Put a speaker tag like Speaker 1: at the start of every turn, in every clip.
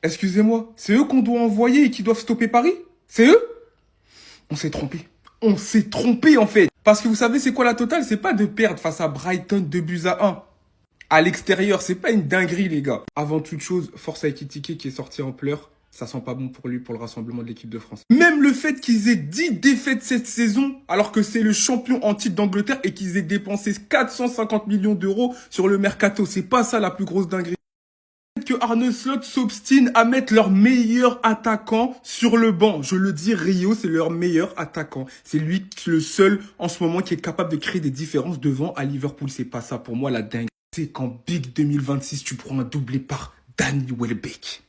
Speaker 1: Excusez-moi, c'est eux qu'on doit envoyer et qui doivent stopper Paris? C'est eux? On s'est trompé. On s'est trompé en fait. Parce que vous savez c'est quoi la totale? C'est pas de perdre face à Brighton 2 buts à 1. À l'extérieur, c'est pas une dinguerie les gars. Avant toute chose, force à Ekitike qui est sorti en pleurs. Ça sent pas bon pour lui pour le rassemblement de l'équipe de France. Même le fait qu'ils aient 10 défaites cette saison, alors que c'est le champion en titre d'Angleterre et qu'ils aient dépensé 450 millions d'euros sur le mercato, c'est pas ça la plus grosse dinguerie. Que Arne Slot s'obstine à mettre leur meilleur attaquant sur le banc. Je le dis, Rio, c'est leur meilleur attaquant. C'est lui le seul en ce moment qui est capable de créer des différences devant à Liverpool. C'est pas ça pour moi la dingue. C'est qu'en Big 2026, tu prends un doublé par Danny Welbeck.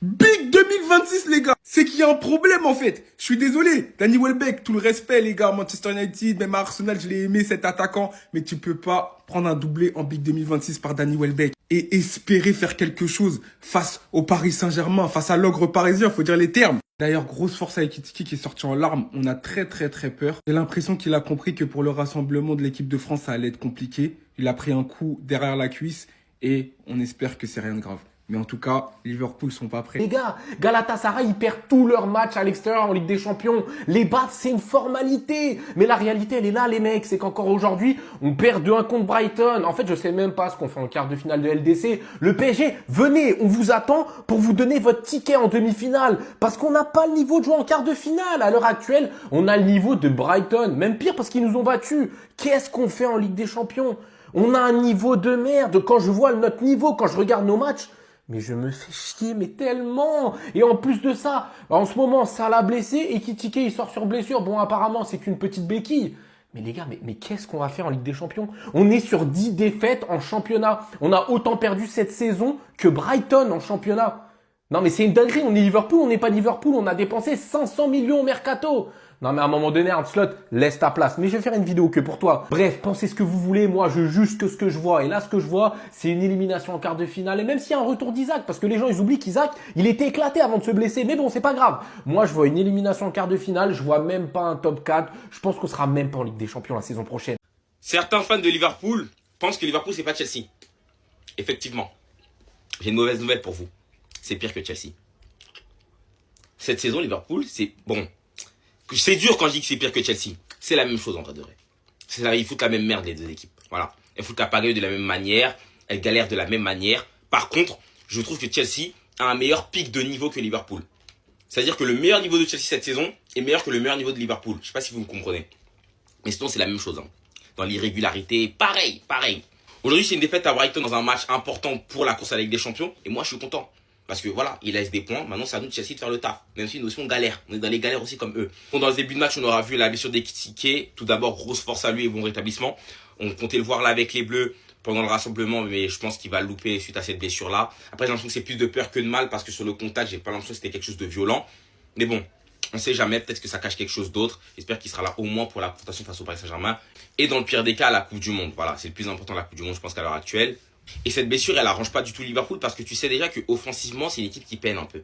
Speaker 1: Big 2026 les gars, c'est qu'il y a un problème en fait. Je suis désolé, Danny Welbeck, tout le respect les gars, Manchester United, même à Arsenal, je l'ai aimé cet attaquant, mais tu peux pas prendre un doublé en Big 2026 par Danny Welbeck et espérer faire quelque chose face au Paris Saint-Germain, face à l'ogre parisien, faut dire les termes. D'ailleurs, grosse force à Ekitike qui est sorti en larmes, on a très peur. J'ai l'impression qu'il a compris que pour le rassemblement de l'équipe de France, ça allait être compliqué. Il a pris un coup derrière la cuisse et on espère que c'est rien de grave. Mais en tout cas, Liverpool sont pas prêts.
Speaker 2: Les gars, Galatasaray, ils perdent tous leurs matchs à l'extérieur en Ligue des Champions. Les battre, c'est une formalité. Mais la réalité, elle est là, les mecs. C'est qu'encore aujourd'hui, on perd 2-1 contre Brighton. En fait, je sais même pas ce qu'on fait en quart de finale de LDC. Le PSG, venez, on vous attend pour vous donner votre ticket en demi-finale. Parce qu'on n'a pas le niveau de jouer en quart de finale. À l'heure actuelle, on a le niveau de Brighton. Même pire parce qu'ils nous ont battus. Qu'est-ce qu'on fait en Ligue des Champions? On a un niveau de merde. Quand je vois notre niveau, quand je regarde nos matchs, mais je me fais chier, mais tellement. Et en plus de ça, en ce moment, Salah blessé, et Ekitike, il sort sur blessure. Bon, apparemment, c'est qu'une petite béquille. Mais les gars, mais qu'est-ce qu'on va faire en Ligue des Champions? On est sur 10 défaites en championnat. On a autant perdu cette saison que Brighton en championnat. Non, mais c'est une dinguerie. On est Liverpool, on n'est pas Liverpool. On a dépensé 500 millions au mercato. Non, mais à un moment donné, Slot, laisse ta place. Mais je vais faire une vidéo que pour toi. Bref, pensez ce que vous voulez. Moi, je juge que ce que je vois. Et là, ce que je vois, c'est une élimination en quart de finale. Et même s'il y a un retour d'Isaac, parce que les gens, ils oublient qu'Isaac, il était éclaté avant de se blesser. Mais bon, c'est pas grave. Moi, je vois une élimination en quart de finale. Je vois même pas un top 4. Je pense qu'on sera même pas en Ligue des Champions la saison prochaine.
Speaker 3: Certains fans de Liverpool pensent que Liverpool, c'est pas Chelsea. Effectivement, j'ai une mauvaise nouvelle pour vous. C'est pire que Chelsea. Cette saison, Liverpool, c'est bon. C'est dur quand je dis que c'est pire que Chelsea. C'est la même chose en vrai de vrai. Ils foutent la même merde les deux équipes. Voilà. Elles foutent la pagaille de la même manière. Elles galèrent de la même manière. Par contre, je trouve que Chelsea a un meilleur pic de niveau que Liverpool. C'est-à-dire que le meilleur niveau de Chelsea cette saison est meilleur que le meilleur niveau de Liverpool. Je sais pas si vous me comprenez. Mais sinon, c'est la même chose. Hein. Dans l'irrégularité, pareil. Aujourd'hui, c'est une défaite à Brighton dans un match important pour la course à la Ligue des Champions. Et moi, je suis content. Parce que voilà, il laisse des points. Maintenant, c'est à nous de Chelsea de faire le taf. Même si nous aussi, on galère. On est dans les galères aussi comme eux. Bon, dans le début de match, on aura vu la blessure d'Ekitike. Tout d'abord, grosse force à lui et bon rétablissement. On comptait le voir là avec les Bleus pendant le rassemblement, mais je pense qu'il va louper suite à cette blessure-là. Après, j'ai l'impression que c'est plus de peur que de mal parce que sur le contact, j'ai pas l'impression que c'était quelque chose de violent. Mais bon, on sait jamais. Peut-être que ça cache quelque chose d'autre. J'espère qu'il sera là au moins pour la confrontation face au Paris Saint-Germain. Et dans le pire des cas, la Coupe du Monde. Voilà, c'est le plus important de la Coupe du Monde, je pense qu'à l'heure actuelle. Et cette blessure, elle arrange pas du tout Liverpool parce que tu sais déjà que offensivement, c'est une équipe qui peine un peu.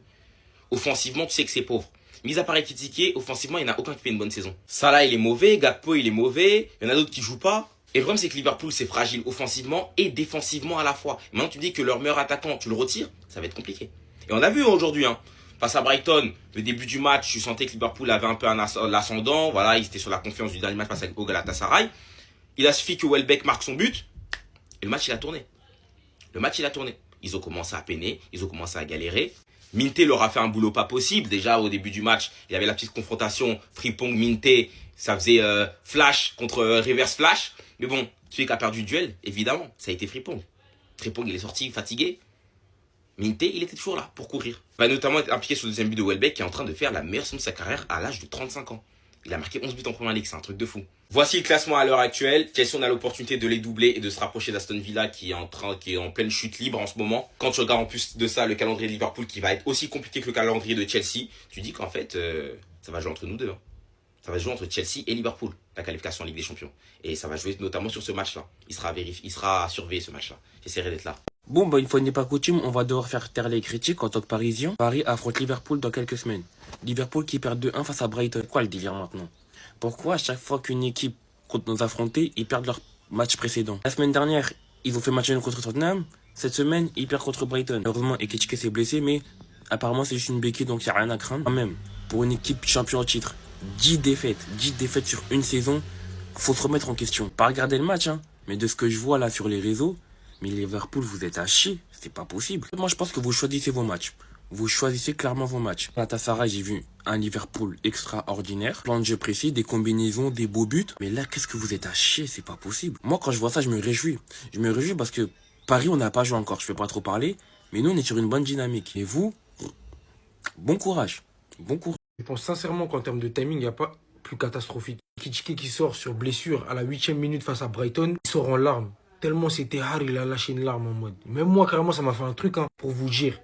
Speaker 3: Offensivement, tu sais que c'est pauvre. Mis à part Ekitike, offensivement, il n'y en a aucun qui fait une bonne saison. Salah, il est mauvais, Gakpo, il est mauvais, il y en a d'autres qui jouent pas. Et le problème, c'est que Liverpool, c'est fragile offensivement et défensivement à la fois. Et maintenant, tu me dis que leur meilleur attaquant, tu le retires, ça va être compliqué. Et on a vu aujourd'hui, hein, face à Brighton, le début du match, tu sentais que Liverpool avait un peu l'ascendant. Voilà, ils étaient sur la confiance du dernier match face au Galatasaray. Il a suffi que Welbeck marque son but et le match, il a tourné. Ils ont commencé à peiner, ils ont commencé à galérer. Minte leur a fait un boulot pas possible. Déjà, au début du match, il y avait la petite confrontation Frimpong-Minte. Ça faisait flash contre reverse flash. Mais bon, celui qui a perdu le duel, évidemment, ça a été Frimpong. Frimpong, il est sorti fatigué. Minte, il était toujours là pour courir. Il va notamment être impliqué sur le deuxième but de Welbeck qui est en train de faire la meilleure saison de sa carrière à l'âge de 35 ans. Il a marqué 11 buts en première ligue, c'est un truc de fou. Voici le classement à l'heure actuelle. Chelsea, on a l'opportunité de les doubler et de se rapprocher d'Aston Villa qui est en pleine chute libre en ce moment. Quand tu regardes en plus de ça le calendrier de Liverpool qui va être aussi compliqué que le calendrier de Chelsea, tu dis qu'en fait, ça va jouer entre nous deux. Hein. Ça va jouer entre Chelsea et Liverpool, la qualification en Ligue des Champions. Et ça va jouer notamment sur ce match-là. Il sera surveillé ce match-là. J'essaierai d'être là.
Speaker 4: Bon, une fois n'est pas coutume, on va devoir faire taire les critiques en tant que Parisien. Paris affronte Liverpool dans quelques semaines. Liverpool qui perd 2-1 face à Brighton. Pourquoi le délire maintenant? Pourquoi à chaque fois qu'une équipe compte nous affronter, ils perdent leur match précédent? La semaine dernière, ils ont fait match nul contre Tottenham. Cette semaine, il perd contre Brighton. Heureusement, Ekitike s'est blessé, mais apparemment, c'est juste une béquille, donc il n'y a rien à craindre. Quand même, pour une équipe champion au titre, 10 défaites sur une saison, faut se remettre en question. Pas regarder le match, hein, mais de ce que je vois là sur les réseaux, mais Liverpool, vous êtes à chier, c'est pas possible. Moi, je pense que vous choisissez vos matchs. Vous choisissez clairement vos matchs. Galatasaray, j'ai vu un Liverpool extraordinaire, plan de jeu précis, des combinaisons, des beaux buts. Mais là, qu'est-ce que vous êtes à chier, c'est pas possible. Moi, quand je vois ça, je me réjouis. Je me réjouis parce que Paris, on n'a pas joué encore, je vais pas trop parler, mais nous, on est sur une bonne dynamique. Et vous, bon courage. Bon courage.
Speaker 5: Je pense sincèrement qu'en termes de timing, il n'y a pas plus catastrophique. Ekitike qui sort sur blessure à la 8e minute face à Brighton, il sort en larmes. Tellement c'était hard, il a lâché une larme en mode. Même moi, carrément, ça m'a fait un truc, hein, pour vous dire.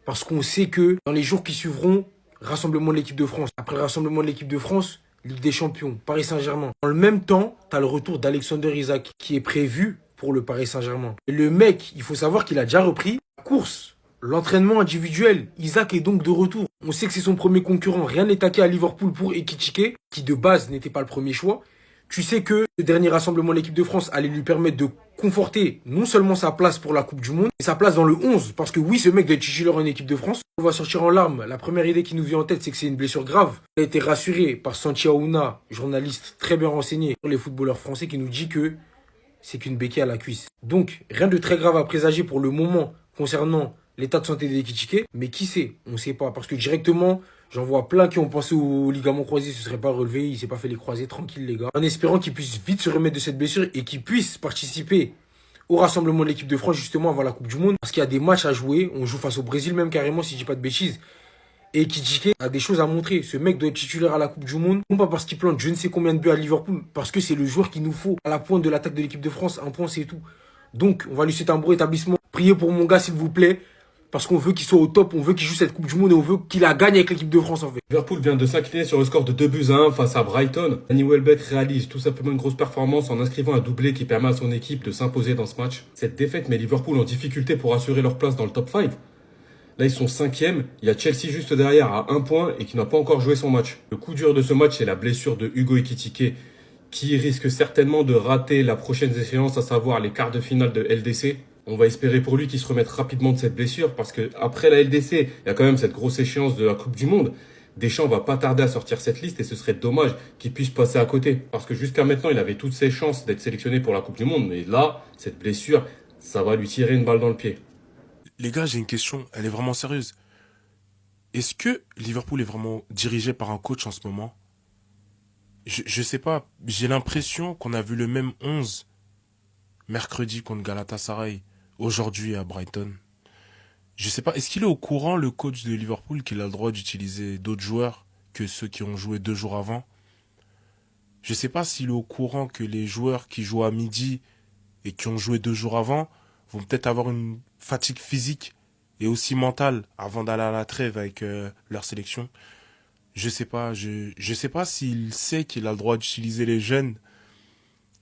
Speaker 5: Parce qu'on sait que dans les jours qui suivront, rassemblement de l'équipe de France. Après le rassemblement de l'équipe de France, Ligue des Champions, Paris Saint-Germain. Dans le même temps, tu as le retour d'Alexander Isak qui est prévu pour le Paris Saint-Germain. Et le mec, il faut savoir qu'il a déjà repris la course, l'entraînement individuel. Isak est donc de retour. On sait que c'est son premier concurrent. Rien n'est taqué à Liverpool pour Ekitike, qui de base n'était pas le premier choix. Tu sais que le dernier rassemblement de l'équipe de France allait lui permettre de conforter non seulement sa place pour la Coupe du Monde, mais sa place dans le 11. Parce que oui, ce mec doit être titulaire en équipe de France. On va sortir en larmes. La première idée qui nous vient en tête, c'est que c'est une blessure grave. Il a été rassuré par Santi Aouna, journaliste très bien renseigné sur les footballeurs français, qui nous dit que c'est qu'une béquille à la cuisse. Donc, rien de très grave à présager pour le moment concernant l'état de santé d'Ekitike. Mais qui sait? On ne sait pas. Parce que directement, j'en vois plein qui ont pensé au ligament croisé, ce serait pas relevé, il s'est pas fait les croisés, tranquille les gars. En espérant qu'il puisse vite se remettre de cette blessure et qu'il puisse participer au rassemblement de l'équipe de France justement avant la Coupe du Monde. Parce qu'il y a des matchs à jouer, on joue face au Brésil même carrément si je dis pas de bêtises. Et Ekitike a des choses à montrer. Ce mec doit être titulaire à la Coupe du Monde. Non pas parce qu'il plante je ne sais combien de buts à Liverpool, parce que c'est le joueur qu'il nous faut à la pointe de l'attaque de l'équipe de France. Un point c'est tout. Donc on va lui souhaiter un bon établissement. Priez pour mon gars s'il vous plaît. Parce qu'on veut qu'il soit au top, on veut qu'il joue cette Coupe du Monde et on veut qu'il la gagne avec l'équipe de France en fait.
Speaker 6: Liverpool vient de s'incliner sur le score de 2-1 face à Brighton. Danny Welbeck réalise tout simplement une grosse performance en inscrivant un doublé qui permet à son équipe de s'imposer dans ce match. Cette défaite met Liverpool en difficulté pour assurer leur place dans le top 5. Là, ils sont 5e. Il y a Chelsea juste derrière à 1 point et qui n'a pas encore joué son match. Le coup dur de ce match, c'est la blessure de Hugo Ekitike qui risque certainement de rater la prochaine échéance, à savoir les quarts de finale de LDC. On va espérer pour lui qu'il se remette rapidement de cette blessure parce que après la LDC, il y a quand même cette grosse échéance de la Coupe du Monde. Deschamps va pas tarder à sortir cette liste et ce serait dommage qu'il puisse passer à côté. Parce que jusqu'à maintenant, il avait toutes ses chances d'être sélectionné pour la Coupe du Monde. Mais là, cette blessure, ça va lui tirer une balle dans le pied.
Speaker 7: Les gars, j'ai une question, elle est vraiment sérieuse. Est-ce que Liverpool est vraiment dirigé par un coach en ce moment? Je sais pas, j'ai l'impression qu'on a vu le même 11 mercredi contre Galatasaray, aujourd'hui à Brighton. Je sais pas, est-ce qu'il est au courant, le coach de Liverpool, qu'il a le droit d'utiliser d'autres joueurs que ceux qui ont joué 2 jours avant? Je sais pas s'il est au courant que les joueurs qui jouent à midi et qui ont joué 2 jours avant vont peut-être avoir une fatigue physique et aussi mentale avant d'aller à la trêve avec leur sélection. Je sais pas s'il sait qu'il a le droit d'utiliser les jeunes.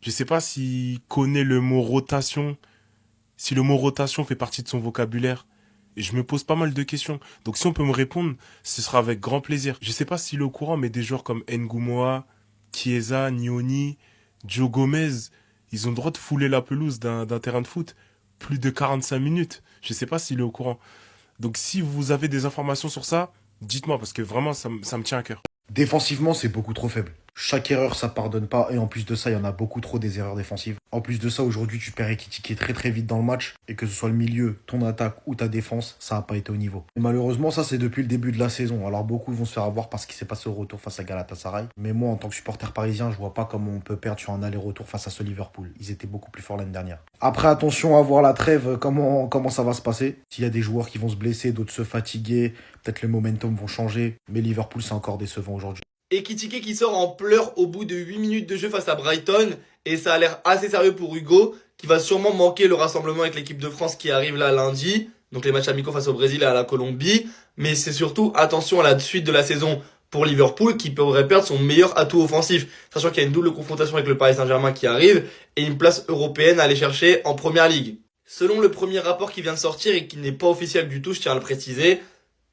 Speaker 7: Je sais pas s'il connaît le mot rotation, si le mot rotation fait partie de son vocabulaire. Et je me pose pas mal de questions. Donc si on peut me répondre, ce sera avec grand plaisir. Je sais pas s'il est au courant, mais des joueurs comme Ngumoa, Chiesa, Nioni, Joe Gomez, ils ont le droit de fouler la pelouse d'un terrain de foot plus de 45 minutes. Je sais pas s'il est au courant. Donc si vous avez des informations sur ça, dites-moi, parce que vraiment, ça me tient à cœur.
Speaker 8: Défensivement, c'est beaucoup trop faible. Chaque erreur, ça pardonne pas. Et en plus de ça, il y en a beaucoup trop des erreurs défensives. En plus de ça, aujourd'hui, tu perds Ekitike très très vite dans le match. Et que ce soit le milieu, ton attaque ou ta défense, ça n'a pas été au niveau. Et malheureusement, ça, c'est depuis le début de la saison. Alors, beaucoup vont se faire avoir parce qu'il s'est passé au retour face à Galatasaray. Mais moi, en tant que supporter parisien, je vois pas comment on peut perdre sur un aller-retour face à ce Liverpool. Ils étaient beaucoup plus forts l'année dernière. Après, attention à voir la trêve, comment ça va se passer. S'il y a des joueurs qui vont se blesser, d'autres se fatiguer, peut-être le momentum vont changer. Mais Liverpool, c'est encore décevant aujourd'hui.
Speaker 9: Ekitike qui sort en pleurs au bout de 8 minutes de jeu face à Brighton. Et ça a l'air assez sérieux pour Hugo, qui va sûrement manquer le rassemblement avec l'équipe de France qui arrive là lundi. Donc les matchs amicaux face au Brésil et à la Colombie. Mais c'est surtout attention à la suite de la saison pour Liverpool, qui pourrait perdre son meilleur atout offensif. Sachant qu'il y a une double confrontation avec le Paris Saint-Germain qui arrive, et une place européenne à aller chercher en Première Ligue. Selon le premier rapport qui vient de sortir et qui n'est pas officiel du tout, je tiens à le préciser,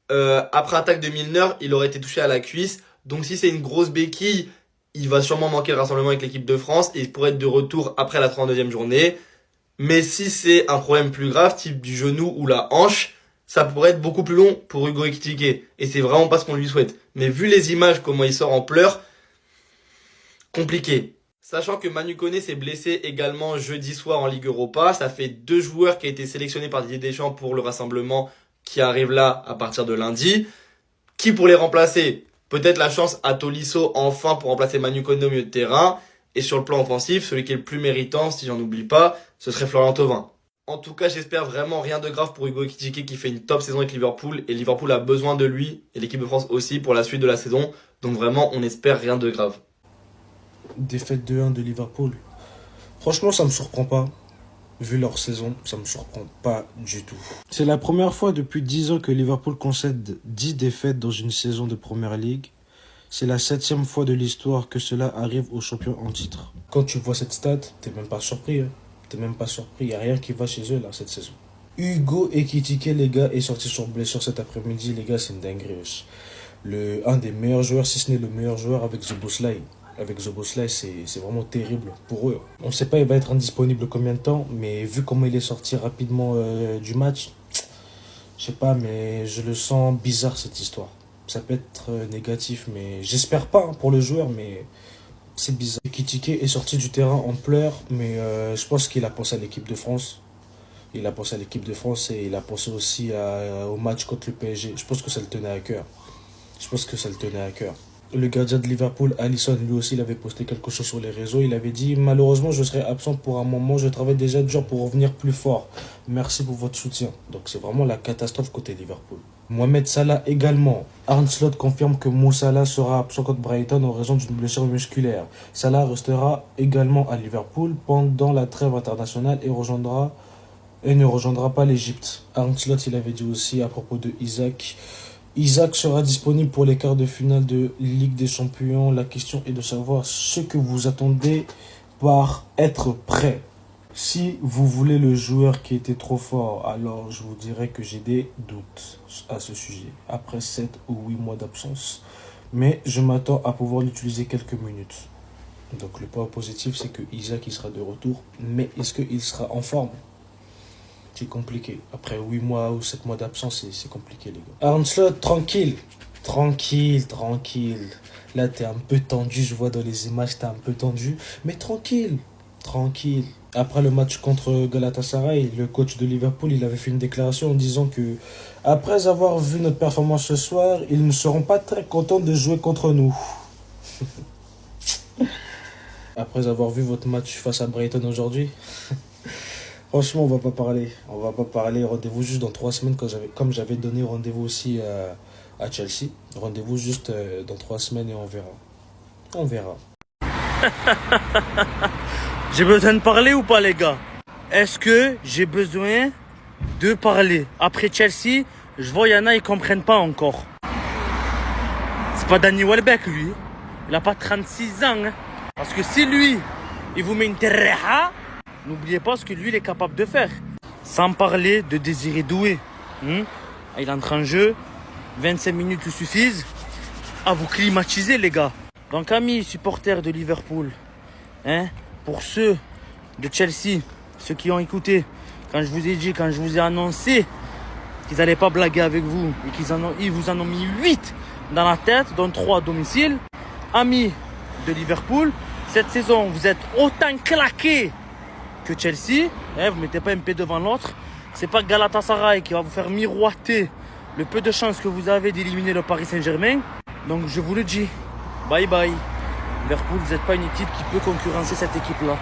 Speaker 9: après attaque de Milner, il aurait été touché à la cuisse. Donc si c'est une grosse béquille, il va sûrement manquer le rassemblement avec l'équipe de France et il pourrait être de retour après la 32e journée. Mais si c'est un problème plus grave, type du genou ou la hanche, ça pourrait être beaucoup plus long pour Hugo Ekitike. Et c'est vraiment pas ce qu'on lui souhaite. Mais vu les images, comment il sort en pleurs, compliqué. Sachant que Manu Koné s'est blessé également jeudi soir en Ligue Europa, ça fait 2 joueurs qui ont été sélectionnés par Didier Deschamps pour le rassemblement qui arrive là à partir de lundi. Qui pour les remplacer? Peut-être la chance à Tolisso enfin pour remplacer Manu Koné au milieu de terrain. Et sur le plan offensif, celui qui est le plus méritant, si j'en oublie pas, ce serait Florian Thauvin. En tout cas, j'espère vraiment rien de grave pour Hugo Ekitike qui fait une top saison avec Liverpool. Et Liverpool a besoin de lui, et l'équipe de France aussi, pour la suite de la saison. Donc vraiment, on espère rien de grave.
Speaker 5: Défaite 2-1 de Liverpool. Franchement, ça me surprend pas. Vu leur saison, ça me surprend pas du tout. C'est la première fois depuis 10 ans que Liverpool concède 10 défaites dans une saison de Premier League. C'est la 7e fois de l'histoire que cela arrive aux champions en titre. Quand tu vois cette stat, t'es même pas surpris. Hein. T'es même pas surpris. Il n'y a rien qui va chez eux là cette saison. Hugo Ekitike, les gars, est sorti sur blessure cet après-midi. Les gars, c'est une dinguerie. Un des meilleurs joueurs, si ce n'est le meilleur joueur avec Szoboszlai. Avec Szoboszlai, c'est vraiment terrible pour eux. On ne sait pas il va être indisponible combien de temps, mais vu comment il est sorti rapidement du match, je sais pas, mais je le sens bizarre cette histoire. Ça peut être négatif, mais j'espère pas pour le joueur, mais c'est bizarre. Ekitike est sorti du terrain en pleurs, mais je pense qu'il a pensé à l'équipe de France. Il a pensé à l'équipe de France et il a pensé aussi au match contre le PSG. Je pense que ça le tenait à cœur. Le gardien de Liverpool, Alisson, lui aussi, il avait posté quelque chose sur les réseaux. Il avait dit « Malheureusement, je serai absent pour un moment. Je travaille déjà dur pour revenir plus fort. Merci pour votre soutien. » Donc c'est vraiment la catastrophe côté Liverpool. Mohamed Salah également. Arne Slot confirme que Mo Salah sera absent contre Brighton en raison d'une blessure musculaire. Salah restera également à Liverpool pendant la trêve internationale et ne rejoindra pas l'Égypte. Arne Slot, il avait dit aussi à propos de Isaac. Isaac sera disponible pour les quarts de finale de Ligue des Champions. La question est de savoir ce que vous attendez par être prêt. Si vous voulez le joueur qui était trop fort, alors je vous dirais que j'ai des doutes à ce sujet, après 7 ou 8 mois d'absence. Mais je m'attends à pouvoir l'utiliser quelques minutes. Donc le point positif, c'est que Isaac il sera de retour, mais est-ce qu'il sera en forme ? C'est compliqué. Après 8 mois ou 7 mois d'absence, c'est compliqué, les gars. Arne Slot, tranquille. Là, t'es un peu tendu, je vois dans les images, t'es un peu tendu. Mais tranquille. Après le match contre Galatasaray, le coach de Liverpool, il avait fait une déclaration en disant que, après avoir vu notre performance ce soir, ils ne seront pas très contents de jouer contre nous. Après avoir vu votre match face à Brighton aujourd'hui... Franchement, on va pas parler. Rendez-vous juste dans 3 semaines, comme j'avais donné rendez-vous aussi à Chelsea. Rendez-vous juste dans 3 semaines et on verra.
Speaker 10: J'ai besoin de parler ou pas, les gars? Est-ce que j'ai besoin de parler? Après Chelsea, je vois, il y en a, ils comprennent pas encore. C'est pas Danny Welbeck, lui. Il a pas 36 ans. Hein. Parce que si lui, il vous met une terreja, n'oubliez pas ce que lui, il est capable de faire. Sans parler de Désiré Doué. Il entre en jeu. 25 minutes lui suffisent à vous climatiser, les gars. Donc, amis supporters de Liverpool, pour ceux de Chelsea, ceux qui ont écouté, quand je vous ai annoncé qu'ils n'allaient pas blaguer avec vous et qu'ils vous en ont mis 8 dans la tête, dont 3 à domicile. Amis de Liverpool, cette saison, vous êtes autant claqués que Chelsea, vous mettez pas un pied devant l'autre. C'est pas Galatasaray qui va vous faire miroiter le peu de chance que vous avez d'éliminer le Paris Saint-Germain. Donc je vous le dis, bye bye. Liverpool, vous n'êtes pas une équipe qui peut concurrencer cette équipe-là.